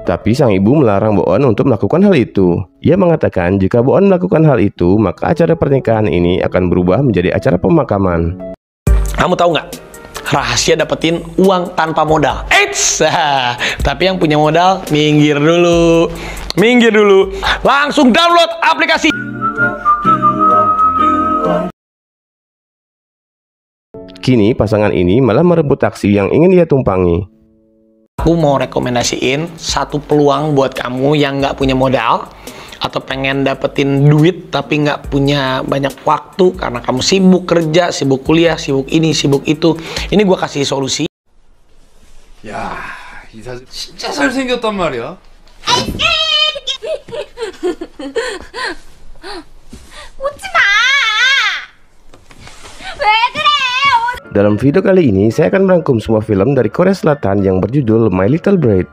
Tapi sang ibu melarang Boon untuk melakukan hal itu. Ia mengatakan jika Boon melakukan hal itu, maka acara pernikahan ini akan berubah menjadi acara pemakaman. Kamu tahu nggak rahasia dapetin uang tanpa modal? Eits! Tapi yang punya modal minggir dulu. Minggir dulu. Langsung download aplikasi. Kini pasangan ini malah merebut taksi yang ingin dia tumpangi. Aku mau rekomendasiin satu peluang buat kamu yang nggak punya modal atau pengen dapetin duit tapi nggak punya banyak waktu karena kamu sibuk kerja, sibuk kuliah, sibuk ini, sibuk itu. Ini gue kasih solusi. 야, 이 사진 진짜 잘생겼단 말이야. 웃지 마! 왜 그래? Dalam video kali ini, saya akan merangkum sebuah film dari Korea Selatan yang berjudul My Little Bride.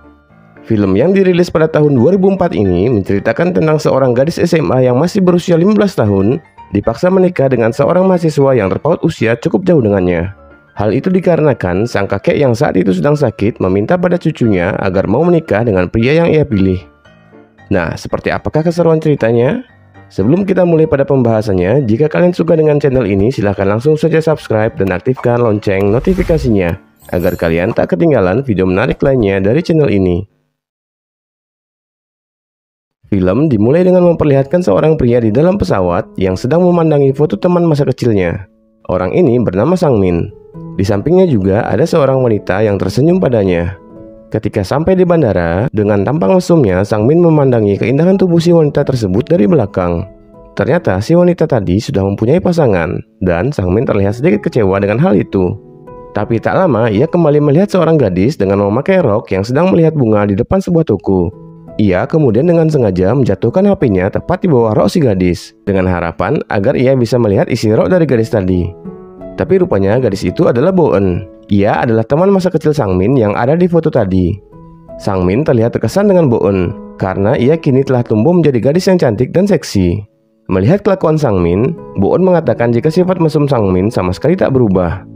Film yang dirilis pada tahun 2004 ini menceritakan tentang seorang gadis SMA yang masih berusia 15 tahun dipaksa menikah dengan seorang mahasiswa yang terpaut usia cukup jauh dengannya. Hal itu dikarenakan sang kakek yang saat itu sedang sakit meminta pada cucunya agar mau menikah dengan pria yang ia pilih. Nah, seperti apakah keseruan ceritanya? Sebelum kita mulai pada pembahasannya, jika kalian suka dengan channel ini, silahkan langsung saja subscribe dan aktifkan lonceng notifikasinya, agar kalian tak ketinggalan video menarik lainnya dari channel ini. Film dimulai dengan memperlihatkan seorang pria di dalam pesawat yang sedang memandangi foto teman masa kecilnya. Orang ini bernama Sangmin. Di sampingnya juga ada seorang wanita yang tersenyum padanya. Ketika sampai di bandara, dengan tampang mesumnya, Sangmin memandangi keindahan tubuh si wanita tersebut dari belakang. Ternyata si wanita tadi sudah mempunyai pasangan, dan Sangmin terlihat sedikit kecewa dengan hal itu. Tapi tak lama, ia kembali melihat seorang gadis dengan memakai rok yang sedang melihat bunga di depan sebuah toko. Ia kemudian dengan sengaja menjatuhkan HP-nya tepat di bawah rok si gadis, dengan harapan agar ia bisa melihat isi rok dari gadis tadi. Tapi rupanya gadis itu adalah Boon. Ia adalah teman masa kecil Sangmin yang ada di foto tadi. Sangmin terlihat terkesan dengan Boon karena ia kini telah tumbuh menjadi gadis yang cantik dan seksi. Melihat kelakuan Sangmin, Boon mengatakan jika sifat mesum Sangmin sama sekali tak berubah.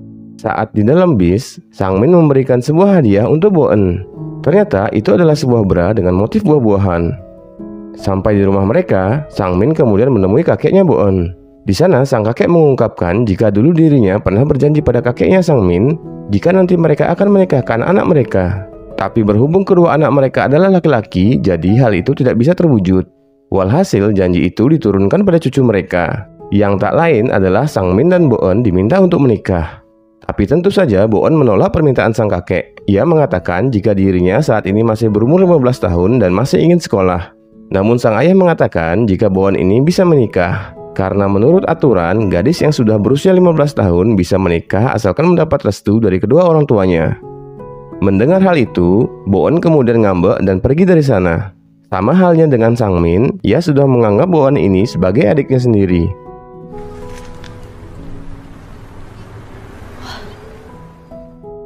Saat di dalam bis, Sangmin memberikan sebuah hadiah untuk Boon. Ternyata itu adalah sebuah bra dengan motif buah-buahan. Sampai di rumah mereka, Sangmin kemudian menemui kakeknya Boon. Di sana, sang kakek mengungkapkan jika dulu dirinya pernah berjanji pada kakeknya Sangmin jika nanti mereka akan menikahkan anak mereka. Tapi berhubung kedua anak mereka adalah laki-laki, jadi hal itu tidak bisa terwujud. Walhasil, janji itu diturunkan pada cucu mereka, yang tak lain adalah Sangmin dan Boon diminta untuk menikah. Tapi tentu saja Boon menolak permintaan sang kakek. Ia mengatakan jika dirinya saat ini masih berumur 15 tahun dan masih ingin sekolah. Namun sang ayah mengatakan jika Boon ini bisa menikah. Karena menurut aturan, gadis yang sudah berusia 15 tahun bisa menikah asalkan mendapat restu dari kedua orang tuanya. Mendengar hal itu, Boon kemudian ngambek dan pergi dari sana. Sama halnya dengan Sangmin, ia sudah menganggap Boon ini sebagai adiknya sendiri.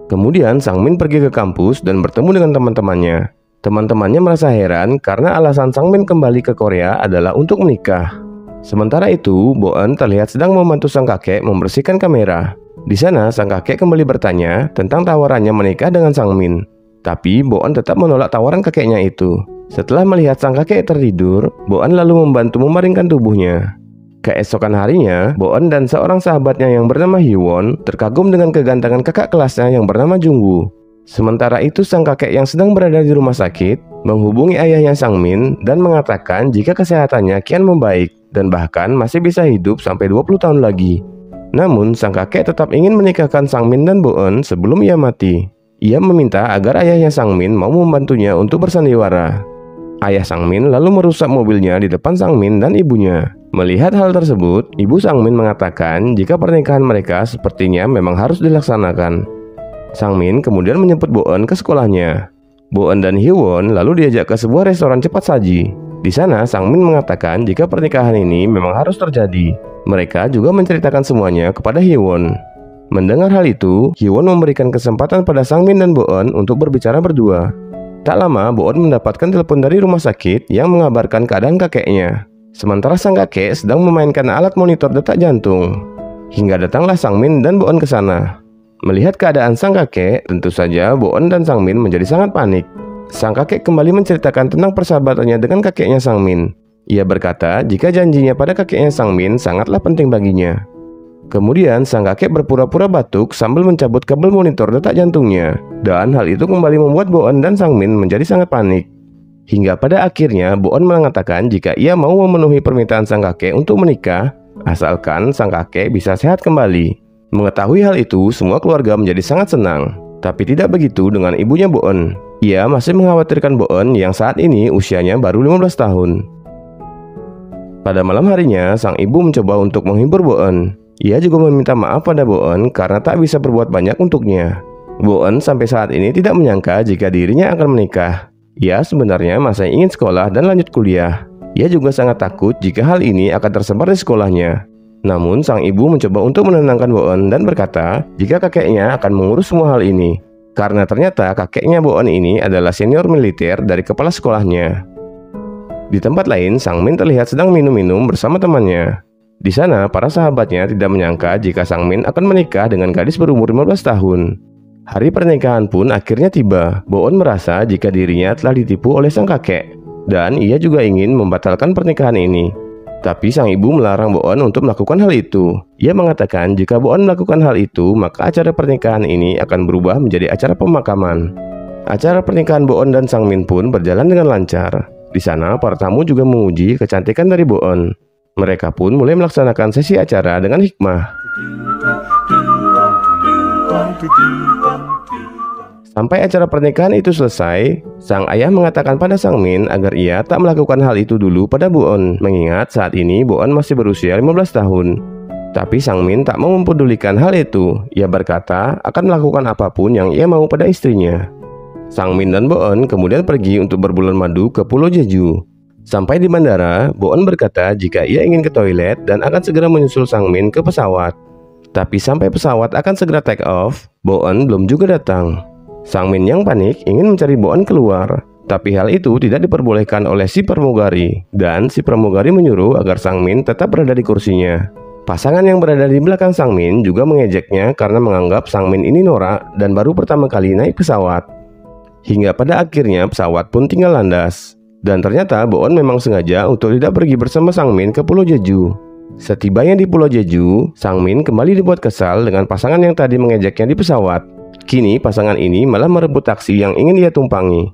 Kemudian Sangmin pergi ke kampus dan bertemu dengan teman-temannya. Teman-temannya merasa heran karena alasan Sangmin kembali ke Korea adalah untuk menikah. Sementara itu, Boon terlihat sedang membantu sang kakek membersihkan kamera. Di sana, sang kakek kembali bertanya tentang tawarannya menikah dengan Sangmin. Tapi Boon tetap menolak tawaran kakeknya itu. Setelah melihat sang kakek tertidur, Boon lalu membantu memaringkan tubuhnya. Keesokan harinya, Boon dan seorang sahabatnya yang bernama Hyewon terkagum dengan kegantengan kakak kelasnya yang bernama Jungwoo. Sementara itu, sang kakek yang sedang berada di rumah sakit menghubungi ayahnya Sangmin dan mengatakan jika kesehatannya kian membaik dan bahkan masih bisa hidup sampai 20 tahun lagi. Namun, sang kakek tetap ingin menikahkan Sangmin dan Boon sebelum ia mati. Ia meminta agar ayahnya Sangmin mau membantunya untuk bersandiwara. Ayah Sangmin lalu merusak mobilnya di depan Sangmin dan ibunya. Melihat hal tersebut, ibu Sangmin mengatakan jika pernikahan mereka sepertinya memang harus dilaksanakan. Sangmin kemudian menjemput Boon ke sekolahnya. Boon dan Hyewon lalu diajak ke sebuah restoran cepat saji. Di sana, Sangmin mengatakan jika pernikahan ini memang harus terjadi. Mereka juga menceritakan semuanya kepada Hyewon. Mendengar hal itu, Hyewon memberikan kesempatan pada Sangmin dan Boon untuk berbicara berdua. Tak lama, Boon mendapatkan telepon dari rumah sakit yang mengabarkan keadaan kakeknya. Sementara sang kakek sedang memainkan alat monitor detak jantung. Hingga datanglah Sangmin dan Boon ke sana. Melihat keadaan sang kakek, tentu saja Boon dan Sangmin menjadi sangat panik. sang kakek kembali menceritakan tentang persahabatannya dengan kakeknya Sang Min. Ia berkata jika janjinya pada kakeknya Sang Min sangatlah penting baginya. Kemudian sang kakek berpura-pura batuk sambil mencabut kabel monitor detak jantungnya. Dan hal itu kembali membuat Boon dan Sang Min menjadi sangat panik. Hingga pada akhirnya Boon mengatakan jika ia mau memenuhi permintaan sang kakek untuk menikah, asalkan sang kakek bisa sehat kembali. Mengetahui hal itu, semua keluarga menjadi sangat senang. Tapi tidak begitu dengan ibunya Boon. Ia masih mengkhawatirkan Boon yang saat ini usianya baru 15 tahun. Pada malam harinya, sang ibu mencoba untuk menghibur Boon. Ia juga meminta maaf pada Boon karena tak bisa berbuat banyak untuknya. Boon sampai saat ini tidak menyangka jika dirinya akan menikah. Ia sebenarnya masih ingin sekolah dan lanjut kuliah. Ia juga sangat takut jika hal ini akan tersebar di sekolahnya. Namun sang ibu mencoba untuk menenangkan Boon dan berkata jika kakeknya akan mengurus semua hal ini. Karena ternyata kakeknya Boon ini adalah senior militer dari kepala sekolahnya. Di tempat lain, Sang Min terlihat sedang minum-minum bersama temannya. Di sana, para sahabatnya tidak menyangka jika Sang Min akan menikah dengan gadis berumur 15 tahun. Hari pernikahan pun akhirnya tiba. Boon merasa jika dirinya telah ditipu oleh sang kakek. Dan ia juga ingin membatalkan pernikahan ini. Tapi sang ibu melarang Boon untuk melakukan hal itu. Ia mengatakan jika Boon melakukan hal itu, maka acara pernikahan ini akan berubah menjadi acara pemakaman. Acara pernikahan Boon dan Sang Min pun berjalan dengan lancar. Di sana, para tamu juga menguji kecantikan dari Boon. Mereka pun mulai melaksanakan sesi acara dengan hikmah. Sampai acara pernikahan itu selesai, sang ayah mengatakan pada Sang Min agar ia tak melakukan hal itu dulu pada Boon, mengingat saat ini Boon masih berusia 15 tahun. Tapi Sang Min tak mau mempedulikan hal itu. Ia berkata akan melakukan apapun yang ia mau pada istrinya. Sang Min dan Boon kemudian pergi untuk berbulan madu ke Pulau Jeju. Sampai di bandara, Boon berkata jika ia ingin ke toilet dan akan segera menyusul Sang Min ke pesawat. Tapi sampai pesawat akan segera take off, Boon belum juga datang. Sang Min yang panik ingin mencari Boon keluar, tapi hal itu tidak diperbolehkan oleh si pramugari. Dan si pramugari menyuruh agar Sang Min tetap berada di kursinya. Pasangan yang berada di belakang Sang Min juga mengejeknya karena menganggap Sang Min ini norak dan baru pertama kali naik pesawat. Hingga pada akhirnya pesawat pun tinggal landas. Dan ternyata Boon memang sengaja untuk tidak pergi bersama Sang Min ke Pulau Jeju. Setibanya di Pulau Jeju, Sang Min kembali dibuat kesal dengan pasangan yang tadi mengejeknya di pesawat. Kini pasangan ini malah merebut taksi yang ingin ia tumpangi.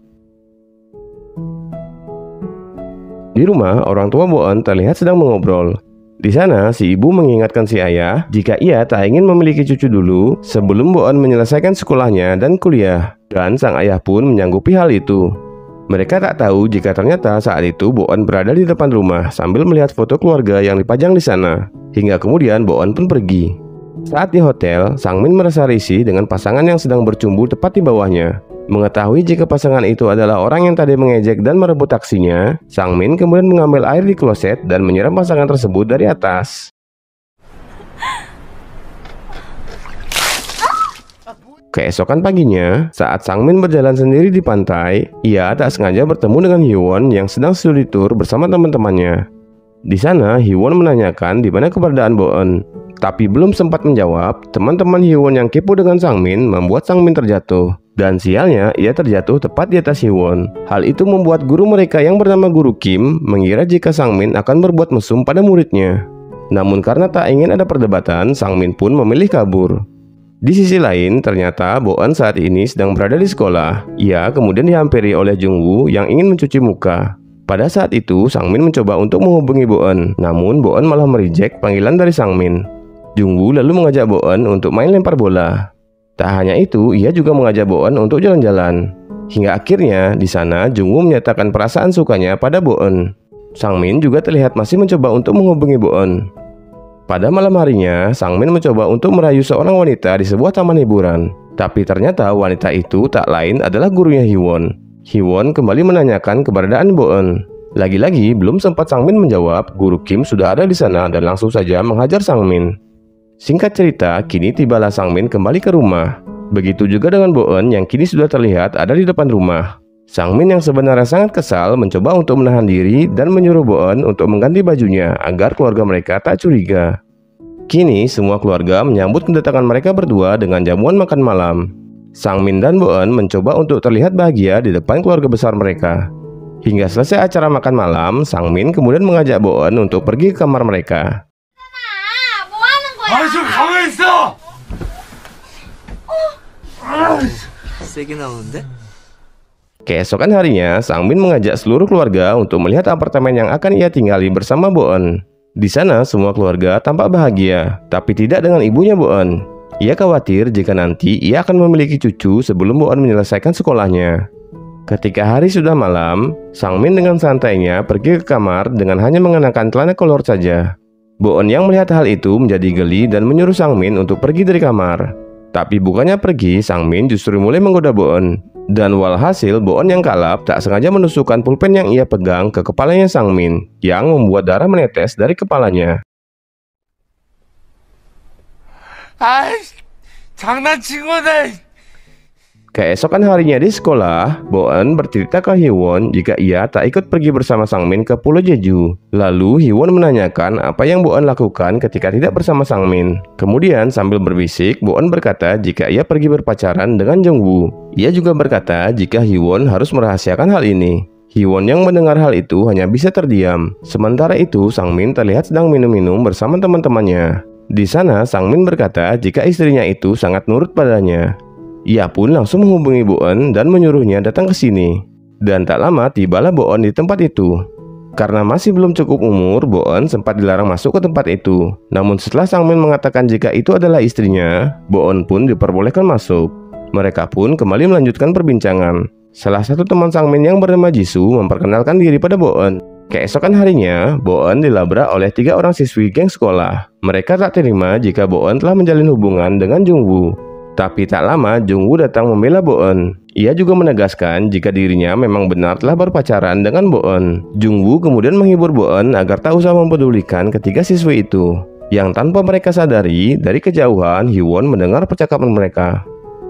Di rumah, orang tua Boon terlihat sedang mengobrol. Di sana, si ibu mengingatkan si ayah jika ia tak ingin memiliki cucu dulu sebelum Boon menyelesaikan sekolahnya dan kuliah. Dan sang ayah pun menyanggupi hal itu. Mereka tak tahu jika ternyata saat itu Boon berada di depan rumah sambil melihat foto keluarga yang dipajang di sana. Hingga kemudian Boon pun pergi. Saat di hotel, Sang Min merasa risih dengan pasangan yang sedang bercumbu tepat di bawahnya. Mengetahui jika pasangan itu adalah orang yang tadi mengejek dan merebut taksinya, Sang Min kemudian mengambil air di kloset dan menyiram pasangan tersebut dari atas. Keesokan paginya, saat Sang Min berjalan sendiri di pantai, ia tak sengaja bertemu dengan Hyewon yang sedang studi tour bersama teman-temannya. Di sana, Hyewon menanyakan di mana keberadaan Boon. Tapi belum sempat menjawab, teman-teman Hyewon yang kepo dengan Sang Min membuat Sang Min terjatuh. Dan sialnya, ia terjatuh tepat di atas Hyewon. Hal itu membuat guru mereka yang bernama Guru Kim mengira jika Sang Min akan berbuat mesum pada muridnya. Namun karena tak ingin ada perdebatan, Sang Min pun memilih kabur. Di sisi lain, ternyata Boon saat ini sedang berada di sekolah. Ia kemudian dihampiri oleh Jungwoo yang ingin mencuci muka. Pada saat itu, Sang Min mencoba untuk menghubungi Boon. Namun Boon malah mereject panggilan dari Sang Min. Jungwoo lalu mengajak Boon untuk main lempar bola. Tak hanya itu, ia juga mengajak Boon untuk jalan-jalan. Hingga akhirnya di sana Jungwoo menyatakan perasaan sukanya pada Boon. Sang Min juga terlihat masih mencoba untuk menghubungi Boon. Pada malam harinya, Sang Min mencoba untuk merayu seorang wanita di sebuah taman hiburan. Tapi ternyata wanita itu tak lain adalah gurunya Hyewon. Hyewon kembali menanyakan keberadaan Boon. Lagi-lagi belum sempat Sang Min menjawab, Guru Kim sudah ada di sana dan langsung saja menghajar Sang Min. Singkat cerita, kini tibalah Sang Min kembali ke rumah. Begitu juga dengan Boon yang kini sudah terlihat ada di depan rumah. Sang Min yang sebenarnya sangat kesal mencoba untuk menahan diri dan menyuruh Boon untuk mengganti bajunya agar keluarga mereka tak curiga. Kini semua keluarga menyambut kedatangan mereka berdua dengan jamuan makan malam. Sang Min dan Boen mencoba untuk terlihat bahagia di depan keluarga besar mereka. Hingga selesai acara makan malam, Sang Min kemudian mengajak Boen untuk pergi ke kamar mereka. 뭐 하는 거야? 좀 가만히 있어! 세게 나오는데? Keesokan harinya, Sang Min mengajak seluruh keluarga untuk melihat apartemen yang akan ia tinggali bersama Boen. Di sana, semua keluarga tampak bahagia, tapi tidak dengan ibunya Boen. Ia khawatir jika nanti ia akan memiliki cucu sebelum Boen menyelesaikan sekolahnya. Ketika hari sudah malam, Sang Min dengan santainya pergi ke kamar dengan hanya mengenakan celana kolor saja. Boen yang melihat hal itu menjadi geli dan menyuruh Sang Min untuk pergi dari kamar. Tapi bukannya pergi, Sang Min justru mulai menggoda Boen. Dan walhasil Boen yang kalap tak sengaja menusukkan pulpen yang ia pegang ke kepalanya Sang Min, yang membuat darah menetes dari kepalanya. 아이씨, 장난친 거다. Keesokan harinya di sekolah, Boen bercerita ke Hee-won jika ia tak ikut pergi bersama Sang Min ke Pulau Jeju. Lalu Hee-won menanyakan apa yang Boen lakukan ketika tidak bersama Sang Min. Kemudian sambil berbisik, Boen berkata jika ia pergi berpacaran dengan Jungwoo. Ia juga berkata jika Hee-won harus merahasiakan hal ini. Hee-won yang mendengar hal itu hanya bisa terdiam. Sementara itu, Sang Min terlihat sedang minum-minum bersama teman-temannya. Di sana, Sang Min berkata jika istrinya itu sangat nurut padanya. Ia pun langsung menghubungi Boen dan menyuruhnya datang ke sini. Dan tak lama tibalah Boen di tempat itu. Karena masih belum cukup umur, Boen sempat dilarang masuk ke tempat itu. Namun setelah Sang Min mengatakan jika itu adalah istrinya, Boen pun diperbolehkan masuk. Mereka pun kembali melanjutkan perbincangan. Salah satu teman Sang Min yang bernama Jisoo memperkenalkan diri pada Boen. Keesokan harinya, Boen dilabrak oleh 3 orang siswi geng sekolah. Mereka tak terima jika Boen telah menjalin hubungan dengan Jungwoo. Tapi tak lama Jungwoo datang membela Boen. Ia juga menegaskan jika dirinya memang benar telah berpacaran dengan Boen. Jungwoo kemudian menghibur Boen agar tak usah mempedulikan ketiga siswi itu. Yang tanpa mereka sadari, dari kejauhan Hee-won mendengar percakapan mereka.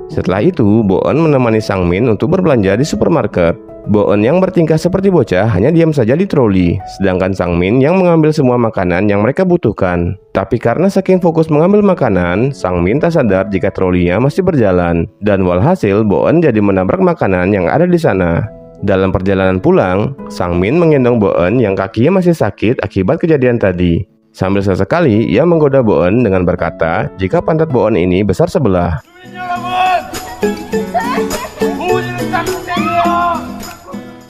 Setelah itu, Boen menemani Sang Min untuk berbelanja di supermarket. Boen yang bertingkah seperti bocah hanya diam saja di troli, sedangkan Sang Min yang mengambil semua makanan yang mereka butuhkan. Tapi karena saking fokus mengambil makanan, Sang Min tak sadar jika trolinya masih berjalan. Dan walhasil, Boen jadi menabrak makanan yang ada di sana. Dalam perjalanan pulang, Sang Min menggendong Boen yang kakinya masih sakit akibat kejadian tadi. Sambil sesekali, ia menggoda Boen dengan berkata jika pantat Boen ini besar sebelah.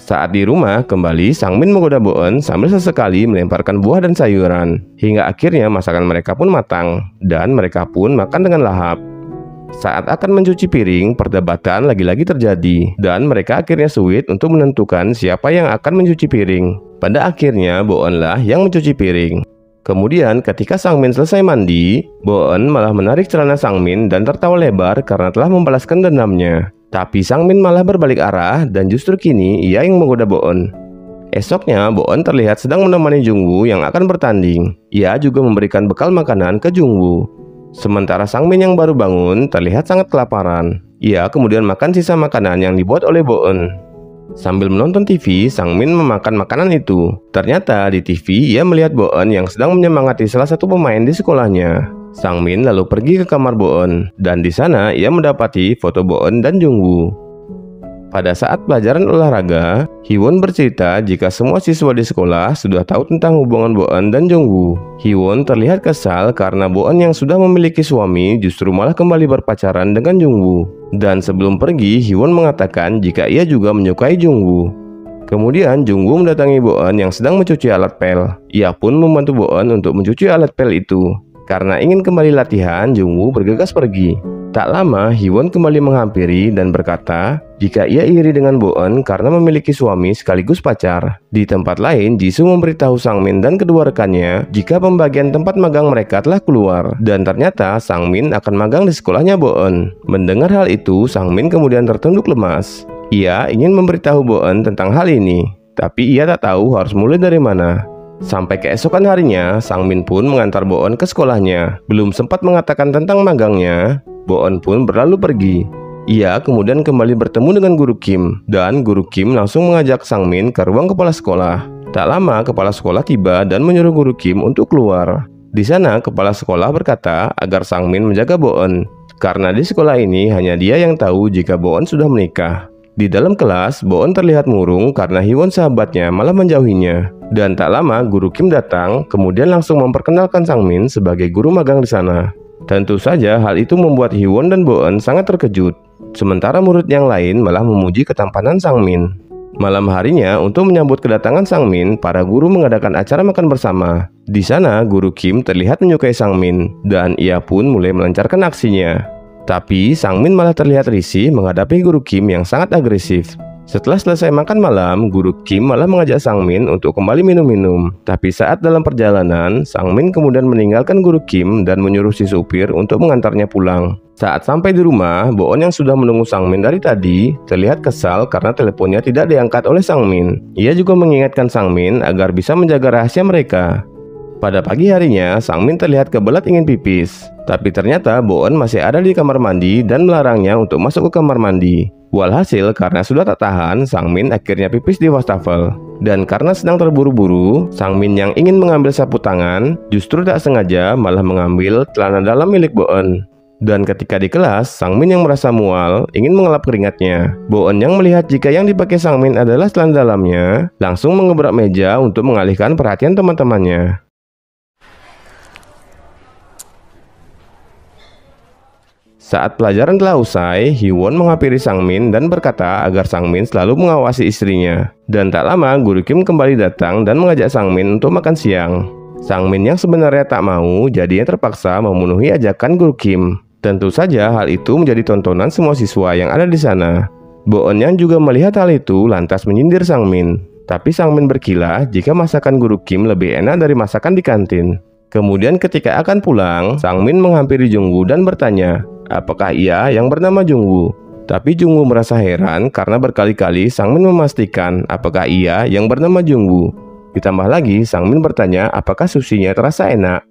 Saat di rumah, kembali Sang Min menggoda Boen sambil sesekali melemparkan buah dan sayuran. Hingga akhirnya masakan mereka pun matang, dan mereka pun makan dengan lahap. Saat akan mencuci piring, perdebatan lagi-lagi terjadi, dan mereka akhirnya sulit untuk menentukan siapa yang akan mencuci piring. Pada akhirnya, Boen lah yang mencuci piring. Kemudian ketika Sang Min selesai mandi, Boen malah menarik celana Sang Min dan tertawa lebar karena telah membalaskan dendamnya. Tapi Sang Min malah berbalik arah dan justru kini ia yang menggoda Boen. Esoknya, Boen terlihat sedang menemani Jungwoo yang akan bertanding. Ia juga memberikan bekal makanan ke Jungwoo. Sementara Sang Min yang baru bangun terlihat sangat kelaparan. Ia kemudian makan sisa makanan yang dibuat oleh Boen. Sambil menonton TV, Sang Min memakan makanan itu. Ternyata di TV ia melihat Boen yang sedang menyemangati salah satu pemain di sekolahnya. Sang Min lalu pergi ke kamar Boen, dan di sana ia mendapati foto Boen dan Jungwoo. Pada saat pelajaran olahraga, Hee-won bercerita jika semua siswa di sekolah sudah tahu tentang hubungan Boen dan Jungwoo. Hee-won terlihat kesal karena Boen yang sudah memiliki suami justru malah kembali berpacaran dengan Jungwoo. Dan sebelum pergi, Hee-won mengatakan jika ia juga menyukai Jungwoo. Kemudian Jungwoo mendatangi Boen yang sedang mencuci alat pel. Ia pun membantu Boen untuk mencuci alat pel itu. Karena ingin kembali latihan, Jungwoo bergegas pergi. Tak lama, Hee-won kembali menghampiri dan berkata jika ia iri dengan Boen karena memiliki suami sekaligus pacar. Di tempat lain, Jisoo memberitahu Sang Min dan kedua rekannya jika pembagian tempat magang mereka telah keluar. Dan ternyata Sang Min akan magang di sekolahnya Boen. Mendengar hal itu, Sang Min kemudian tertunduk lemas. Ia ingin memberitahu Boen tentang hal ini, tapi ia tak tahu harus mulai dari mana. Sampai keesokan harinya, Sang Min pun mengantar Boen ke sekolahnya. Belum sempat mengatakan tentang magangnya, Boen pun berlalu pergi. Ia kemudian kembali bertemu dengan Guru Kim, dan Guru Kim langsung mengajak Sang Min ke ruang kepala sekolah. Tak lama, kepala sekolah tiba dan menyuruh Guru Kim untuk keluar. Di sana, kepala sekolah berkata agar Sang Min menjaga Boen. karena di sekolah ini hanya dia yang tahu jika Boon sudah menikah. Di dalam kelas, Boon terlihat murung karena Hiwon sahabatnya malah menjauhinya. Dan tak lama Guru Kim datang, kemudian langsung memperkenalkan Sangmin sebagai guru magang di sana. Tentu saja hal itu membuat Hiwon dan Boon sangat terkejut. Sementara murid yang lain malah memuji ketampanan Sangmin. Malam harinya, untuk menyambut kedatangan Sangmin, para guru mengadakan acara makan bersama. Di sana, Guru Kim terlihat menyukai Sangmin, dan ia pun mulai melancarkan aksinya. Tapi, Sangmin malah terlihat risih menghadapi Guru Kim yang sangat agresif. Setelah selesai makan malam, Guru Kim malah mengajak Sangmin untuk kembali minum-minum. Tapi saat dalam perjalanan, Sangmin kemudian meninggalkan Guru Kim dan menyuruh si supir untuk mengantarnya pulang. Saat sampai di rumah, Boon yang sudah menunggu Sangmin dari tadi terlihat kesal karena teleponnya tidak diangkat oleh Sangmin. Ia juga mengingatkan Sangmin agar bisa menjaga rahasia mereka. Pada pagi harinya, Sangmin terlihat kebelat ingin pipis. Tapi ternyata Boon masih ada di kamar mandi dan melarangnya untuk masuk ke kamar mandi. Walhasil, karena sudah tak tahan, Sangmin akhirnya pipis di wastafel. Dan karena sedang terburu-buru, Sangmin yang ingin mengambil sapu tangan justru tak sengaja malah mengambil celana dalam milik Boon. Dan ketika di kelas, Sangmin yang merasa mual ingin mengelap keringatnya. Boon yang melihat jika yang dipakai Sangmin adalah celana dalamnya, langsung mengebrak meja untuk mengalihkan perhatian teman-temannya. Saat pelajaran telah usai, Hiwon menghampiri Sangmin dan berkata agar Sangmin selalu mengawasi istrinya. Dan tak lama, Guru Kim kembali datang dan mengajak Sangmin untuk makan siang. Sangmin yang sebenarnya tak mau, jadinya terpaksa memenuhi ajakan Guru Kim. Tentu saja hal itu menjadi tontonan semua siswa yang ada di sana. Boon yang juga melihat hal itu lantas menyindir Sangmin. Tapi Sangmin berkilah jika masakan Guru Kim lebih enak dari masakan di kantin. Kemudian ketika akan pulang, Sangmin menghampiri Jungwoo dan bertanya, apakah ia yang bernama Jungwoo? Tapi Jungwoo merasa heran karena berkali-kali Sangmin memastikan apakah ia yang bernama Jungwoo. Ditambah lagi, Sangmin bertanya apakah sushinya terasa enak.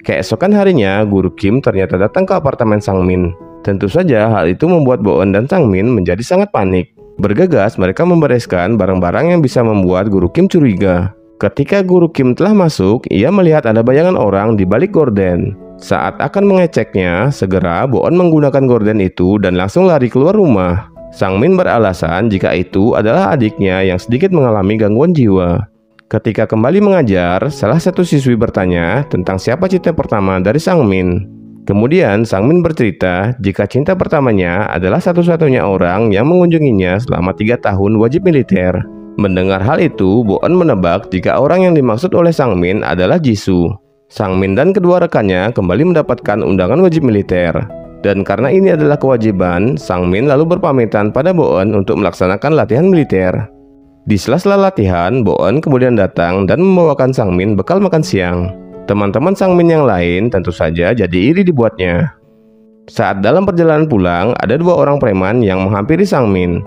Keesokan harinya, Guru Kim ternyata datang ke apartemen Sangmin. Tentu saja hal itu membuat Boon dan Sangmin menjadi sangat panik. Bergegas mereka membereskan barang-barang yang bisa membuat Guru Kim curiga. Ketika Guru Kim telah masuk, ia melihat ada bayangan orang di balik gorden. Saat akan mengeceknya, segera Boon menggunakan gorden itu dan langsung lari keluar rumah. Sangmin beralasan jika itu adalah adiknya yang sedikit mengalami gangguan jiwa. Ketika kembali mengajar, salah satu siswi bertanya tentang siapa cinta pertama dari Sangmin. Kemudian Sangmin bercerita jika cinta pertamanya adalah satu-satunya orang yang mengunjunginya selama 3 tahun wajib militer. Mendengar hal itu, Boon menebak jika orang yang dimaksud oleh Sangmin adalah Jisoo. Sangmin dan kedua rekannya kembali mendapatkan undangan wajib militer. Dan karena ini adalah kewajiban, Sangmin lalu berpamitan pada Boon untuk melaksanakan latihan militer. Di sela-sela latihan, Boon kemudian datang dan membawakan Sangmin bekal makan siang. Teman-teman Sangmin yang lain tentu saja jadi iri dibuatnya. Saat dalam perjalanan pulang, ada 2 orang preman yang menghampiri Sangmin.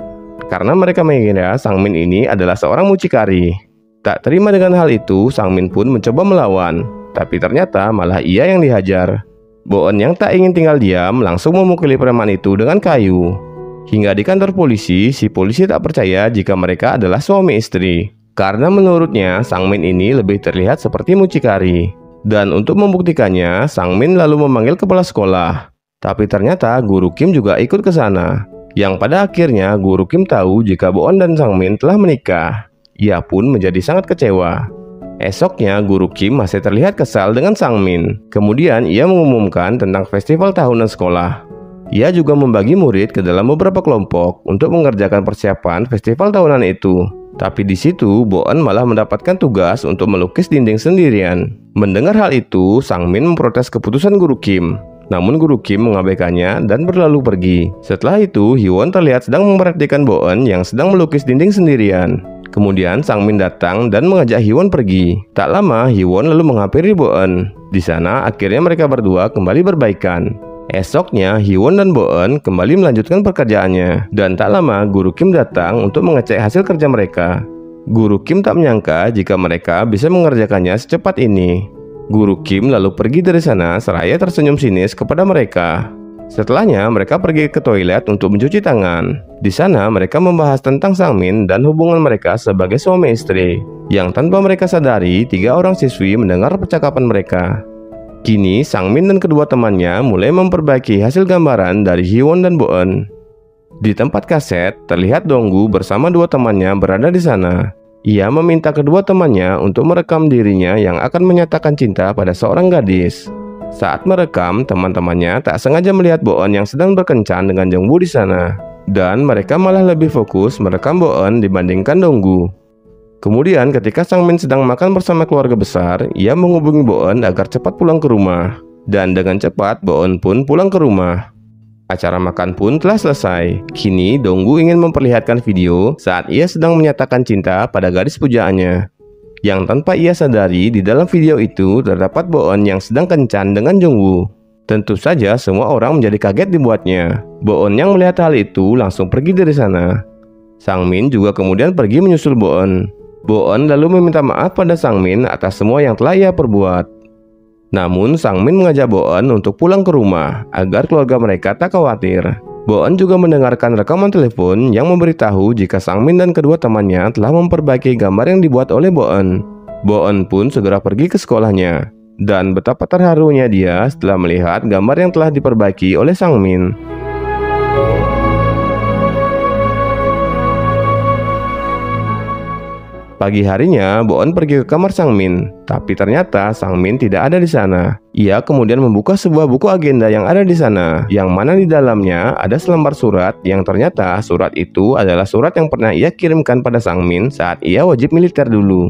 Karena mereka mengira Sangmin ini adalah seorang mucikari. Tak terima dengan hal itu, Sangmin pun mencoba melawan. Tapi ternyata malah ia yang dihajar. Boon yang tak ingin tinggal diam langsung memukuli preman itu dengan kayu. Hingga di kantor polisi, si polisi tak percaya jika mereka adalah suami istri. Karena menurutnya Sangmin ini lebih terlihat seperti mucikari. Dan untuk membuktikannya, Sangmin lalu memanggil kepala sekolah. Tapi ternyata Guru Kim juga ikut ke sana. Yang pada akhirnya Guru Kim tahu jika Boon dan Sangmin telah menikah. Ia pun menjadi sangat kecewa. Esoknya Guru Kim masih terlihat kesal dengan Sangmin. Kemudian ia mengumumkan tentang festival tahunan sekolah. Ia juga membagi murid ke dalam beberapa kelompok untuk mengerjakan persiapan festival tahunan itu. Tapi di situ Boon malah mendapatkan tugas untuk melukis dinding sendirian. Mendengar hal itu, Sangmin memprotes keputusan Guru Kim. Namun Guru Kim mengabaikannya dan berlalu pergi. Setelah itu, Hiwon terlihat sedang memperhatikan Boon yang sedang melukis dinding sendirian. Kemudian Sangmin datang dan mengajak Hiwon pergi. Tak lama, Hiwon lalu menghampiri Boon. Di sana, akhirnya mereka berdua kembali berbaikan. Esoknya, Hiwon dan Boon kembali melanjutkan pekerjaannya. Dan tak lama, Guru Kim datang untuk mengecek hasil kerja mereka. Guru Kim tak menyangka jika mereka bisa mengerjakannya secepat ini. Guru Kim lalu pergi dari sana seraya tersenyum sinis kepada mereka. Setelahnya, mereka pergi ke toilet untuk mencuci tangan. Di sana, mereka membahas tentang Sangmin dan hubungan mereka sebagai suami istri. Yang tanpa mereka sadari, 3 orang siswi mendengar percakapan mereka. Kini, Sangmin dan kedua temannya mulai memperbaiki hasil gambaran dari Hyewon dan Boeun. Di tempat kaset, terlihat Donggu bersama dua temannya berada di sana. Ia meminta kedua temannya untuk merekam dirinya yang akan menyatakan cinta pada seorang gadis. Saat merekam, teman-temannya tak sengaja melihat Boeun yang sedang berkencan dengan Jongwoo di sana. Dan mereka malah lebih fokus merekam Boeun dibandingkan Donggu. Kemudian ketika Sangmin sedang makan bersama keluarga besar, ia menghubungi Boeun agar cepat pulang ke rumah. Dan dengan cepat, Boeun pun pulang ke rumah. Acara makan pun telah selesai. Kini, Donggu ingin memperlihatkan video saat ia sedang menyatakan cinta pada gadis pujaannya. Yang tanpa ia sadari, di dalam video itu terdapat Boeun yang sedang kencan dengan Jongwoo. Tentu saja semua orang menjadi kaget dibuatnya. Boeun yang melihat hal itu langsung pergi dari sana. Sangmin juga kemudian pergi menyusul Boeun. Boeun lalu meminta maaf pada Sangmin atas semua yang telah ia perbuat. Namun Sangmin mengajak Boeun untuk pulang ke rumah agar keluarga mereka tak khawatir. Boeun juga mendengarkan rekaman telepon yang memberitahu jika Sangmin dan kedua temannya telah memperbaiki gambar yang dibuat oleh Boeun. Boeun pun segera pergi ke sekolahnya. Dan betapa terharunya dia setelah melihat gambar yang telah diperbaiki oleh Sangmin. Pagi harinya, Boeun pergi ke kamar Sangmin, tapi ternyata Sangmin tidak ada di sana. Ia kemudian membuka sebuah buku agenda yang ada di sana, yang mana di dalamnya ada selembar surat yang ternyata surat itu adalah surat yang pernah ia kirimkan pada Sangmin saat ia wajib militer dulu.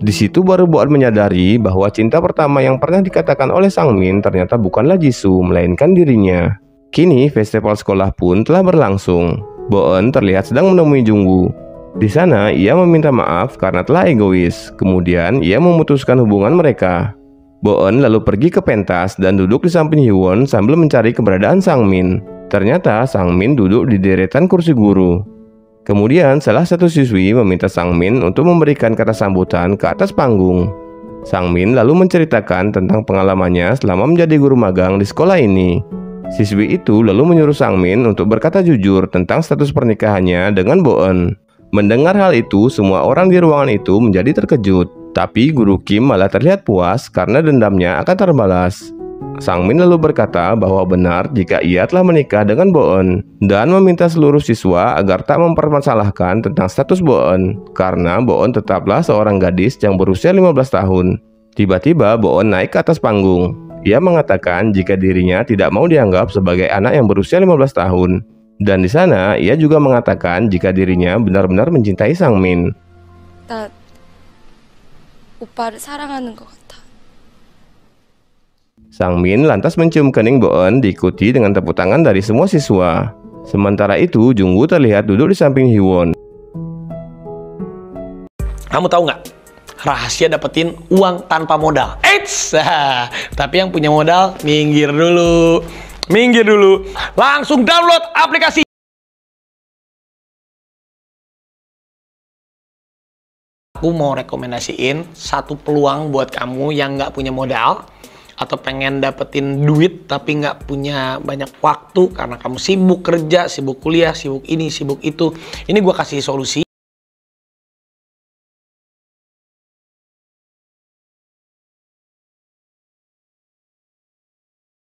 Di situ baru Boeun menyadari bahwa cinta pertama yang pernah dikatakan oleh Sangmin ternyata bukanlah Jisoo, melainkan dirinya. Kini, festival sekolah pun telah berlangsung. Boeun terlihat sedang menemui Jongwoo. Di sana, ia meminta maaf karena telah egois. Kemudian, ia memutuskan hubungan mereka. Boeun lalu pergi ke pentas dan duduk di samping Hyewon sambil mencari keberadaan Sangmin. Ternyata, Sangmin duduk di deretan kursi guru. Kemudian, salah satu siswi meminta Sangmin untuk memberikan kata sambutan ke atas panggung. Sangmin lalu menceritakan tentang pengalamannya selama menjadi guru magang di sekolah ini. Siswi itu lalu menyuruh Sangmin untuk berkata jujur tentang status pernikahannya dengan Boeun. Mendengar hal itu, semua orang di ruangan itu menjadi terkejut. Tapi Guru Kim malah terlihat puas karena dendamnya akan terbalas. Sangmin lalu berkata bahwa benar jika ia telah menikah dengan Boeun dan meminta seluruh siswa agar tak mempermasalahkan tentang status Boeun karena Boeun tetaplah seorang gadis yang berusia 15 tahun. Tiba-tiba Boeun naik ke atas panggung. Ia mengatakan jika dirinya tidak mau dianggap sebagai anak yang berusia 15 tahun. Dan di sana, ia juga mengatakan jika dirinya benar-benar mencintai Sangmin. 나 오빠를 사랑하는 것 같아. Sangmin lantas mencium kening Boeun diikuti dengan tepuk tangan dari semua siswa. Sementara itu, Jongwoo terlihat duduk di samping Hyewon. Kamu tahu nggak? Rahasia dapetin uang tanpa modal. Eits! Tapi yang punya modal, minggir dulu. Minggir dulu. Langsung download aplikasi. Aku mau rekomendasiin satu peluang buat kamu yang nggak punya modal atau pengen dapetin duit tapi nggak punya banyak waktu karena kamu sibuk kerja, sibuk kuliah, sibuk ini, sibuk itu. Ini gue kasih solusi